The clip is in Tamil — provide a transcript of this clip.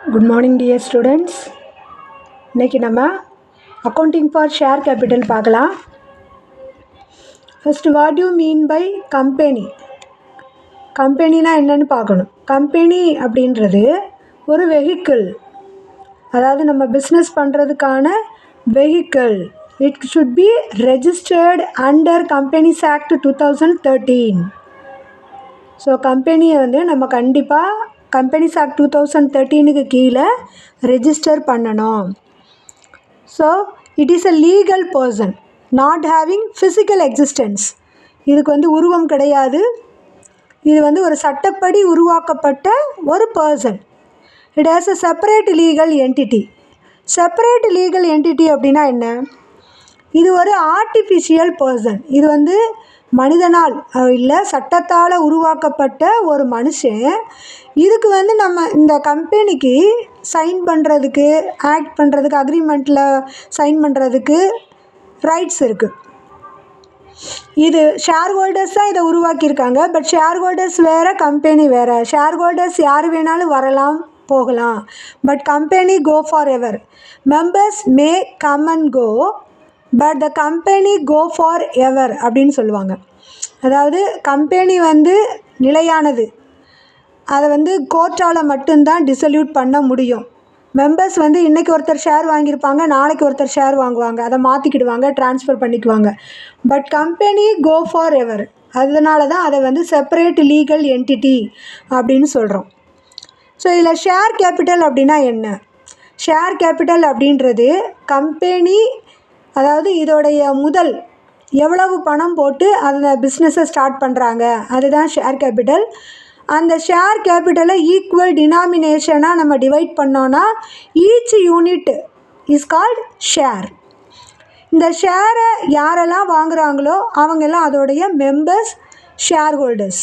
Good morning dear students. இன்னைக்கு நம்ம accounting for share capital பார்க்கலாம். First, what do you mean by company? கம்பெனினா என்னன்னு பார்க்கணும். கம்பெனி அப்படின்றது ஒரு வெஹிக்கிள், அதாவது நம்ம பிஸ்னஸ் பண்ணுறதுக்கான vehicle. It should be registered under companies act 2013. So கம்பெனியை நம்ம கண்டிப்பாக கம்பெனிஸ் ஆக்ட் 2013க்கு கீழே ரெஜிஸ்டர் பண்ணணும். So it is a legal person not having physical existence. இதுக்கு உருவம் கிடையாது. இது ஒரு சட்டப்படி உருவாக்கப்பட்ட ஒரு person. It has a separate legal entity. Separate legal entity அப்படின்னா என்ன? இது ஒரு ஆர்டிஃபிஷியல் பர்சன். இது மனிதனால் இல்லை சட்டத்தால் உருவாக்கப்பட்ட ஒரு மனுஷன். இதுக்கு நம்ம இந்த கம்பெனிக்கு சைன் பண்ணுறதுக்கு, ஆக்ட் பண்ணுறதுக்கு, அக்ரிமெண்ட்டில் சைன் பண்ணுறதுக்கு ரைட்ஸ் இருக்குது. இது ஷேர் ஹோல்டர்ஸ் தான் இதை உருவாக்கியிருக்காங்க. பட் ஷேர் ஹோல்டர்ஸ் வேறு, கம்பெனி வேறு. ஷேர் ஹோல்டர்ஸ் யார் வேணாலும் வரலாம் போகலாம். But company go forever. Members may come and go, but the company go forever அப்படின்னு சொல்லுவாங்க. அதாவது கம்பெனி நிலையானது. அதை கோர்ட்டால் மட்டும்தான் டிசல்யூட் பண்ண முடியும். மெம்பர்ஸ் இன்றைக்கி ஒருத்தர் ஷேர் வாங்கியிருப்பாங்க, நாளைக்கு ஒருத்தர் ஷேர் வாங்குவாங்க, அதை மாற்றிக்கிடுவாங்க, ட்ரான்ஸ்ஃபர் பண்ணிக்குவாங்க. But company go forever. அதனால தான் அதை செப்பரேட் லீகல் என்டிட்டி அப்படின்னு சொல்கிறோம். ஸோ இதில் ஷேர் கேபிட்டல் அப்படின்னா என்ன? ஷேர் கேபிட்டல் அப்படின்றது கம்பெனி, அதாவது இதோடைய முதல் எவ்வளவு பணம் போட்டு அந்த பிஸ்னஸை ஸ்டார்ட் பண்ணுறாங்க, அதுதான் ஷேர் கேபிட்டல். அந்த ஷேர் கேபிட்டலை ஈக்குவல் டினாமினேஷனாக நம்ம டிவைட் பண்ணோன்னா each unit is called share. இந்த ஷேரை யாரெல்லாம் வாங்குகிறாங்களோ அவங்கெல்லாம் அதோடைய மெம்பர்ஸ், ஷேர் ஹோல்டர்ஸ்.